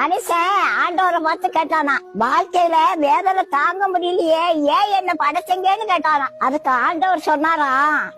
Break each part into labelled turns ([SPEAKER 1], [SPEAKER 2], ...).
[SPEAKER 1] மனுஷன் ஆண்டவரை பார்த்து கேட்டானா, வாழ்க்கையில வேதனை தாங்க முடியலையே, ஏன் என்ன படைச்சீங்கன்னு கேட்டானா. அதுக்கு ஆண்டவர் சொன்னாரா,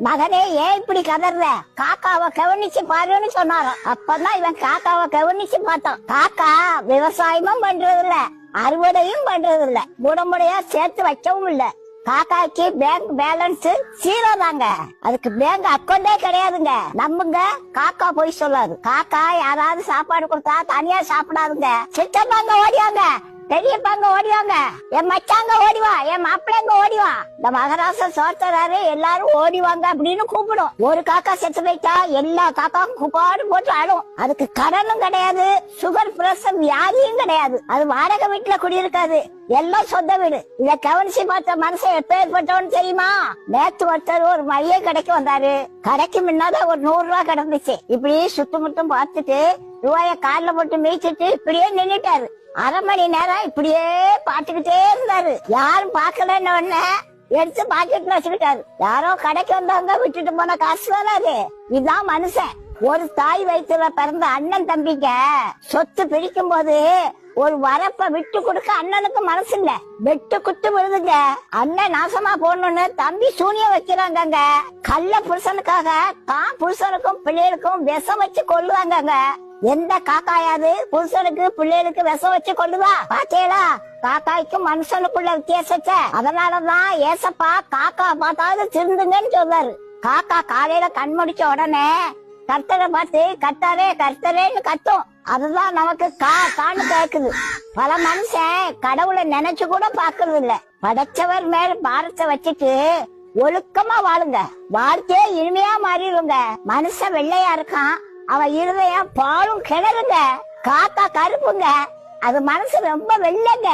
[SPEAKER 1] மகனே ஏன் இப்படி கதற, காக்காவை கவனிச்சு பாருன்னு சொன்னாராம். அப்பதான் இவன் காக்காவை கவனிச்சு பார்த்தான். காக்கா விவசாயமும் பண்றது இல்ல, அறுவடையும் பண்றது இல்ல, முடமுடையா சேர்த்து வைக்கவும் இல்ல. காக்காய்க்கு பேங்க் பேலன்ஸ் 0 தாங்க. அதுக்கு பேங்க் அக்கௌண்டே கிடையாதுங்க. நம்புங்க, காக்கா போய் சொல்லாது. காக்கா யாராவது சாப்பாடு கொடுத்தா தனியா சாப்பிடாதுங்க. சித்தப்பாங்க ஓடிவாங்க, பெரியப்பாங்க ஓடிவாங்க, என் மச்சாங்க ஓடிவா, என் மாப்பிள்ளைங்க ஓடிவா, இந்த மகராச சோர்த்தராரு எல்லாரும் ஓடிவாங்க அப்படின்னு கூப்பிடும். ஒரு காக்கா செத்து போயிட்டா எல்லா காக்காவும் குப்பாடு போட்டு ஆடும். அதுக்கு கடனும் கிடையாது, சுகர் பிரஷர் வியாதியும் கிடையாது. அது வாடகை வீட்டுல குடியிருக்காது, எல்லாம் சொந்த வீடு. இத கவனிச்சு பார்த்த மனுஷன் எப்பேற்பட்டவன்னு தெரியுமா? நேத்து ஒருத்தர் ஒரு மளிகை கடைக்கு வந்தாரு. கடைக்கு முன்னாதான் ஒரு 100 ரூபாய் கிடந்துச்சு. இப்படி சுத்தமுட்டும் பார்த்துட்டு ரூபாய கால்ல போட்டு மேய்ச்சிட்டு இப்படியே நின்னுட்டாரு. அரை மணி நேரம் இப்படியே பாத்துக்கிட்டே இருந்தாரு. யாரும் பாக்கலன்னு உடனே எடுத்து பாக்கெட்ல வச்சுக்கிட்டாரு. யாரோ கடைக்கு வந்தாங்க, விட்டுட்டு போன காசு வராது. இதுதான் மனுஷன். ஒரு தாய் வயிற்றுல பிறந்த அண்ணன் தம்பிங்க சொத்து பிரிக்கும் போது ஒரு வரப்ப விட்டு கொடுக்க அண்ணனுக்கு மனசு இல்ல, வெட்டு குத்து விழுதுங்க. அண்ணன் நாசமா போடணும்னு தம்பி சூனியம் வைக்கிறாங்க. கள்ள புருஷனுக்காக தான் புருஷனுக்கும் பிள்ளைகளுக்கும் விஷம் வச்சு கொள்ளுவாங்க. எந்த காக்காயாது புருஷனுக்கு பிள்ளைகளுக்கு விஷம் வச்சு கொள்ளுவா? பாத்தீங்களா காக்காய்க்கும் மனுஷனுக்குள்ள வித்தியாசத்தை? அதனாலதான் ஏசப்பா காக்கா பார்த்தாவது திருந்துங்கன்னு சொல்றாரு. காக்கா காலையில கண் முடிச்ச உடனே கர்த்தரை பார்த்து கர்த்தரே கர்த்தரேன்னு கத்தும். அதுதான் நமக்கு கான்னு கேக்குது. பல மனுஷன் கடவுளை நினைச்சு கூட பாக்குறது இல்ல. படைச்சவர் மேல பாரத்தை வச்சுட்டு ஒழுக்கமா வாழுங்க, வாழ்க்கையே இனிமையா மாறிடுங்க. மனுஷன் வெள்ளையா இருக்கான், அவன் இருதயம் பாலும் கிணறுங்க. காக்கா கருப்புங்க, அது மனசு ரொம்ப வெள்ளைங்க.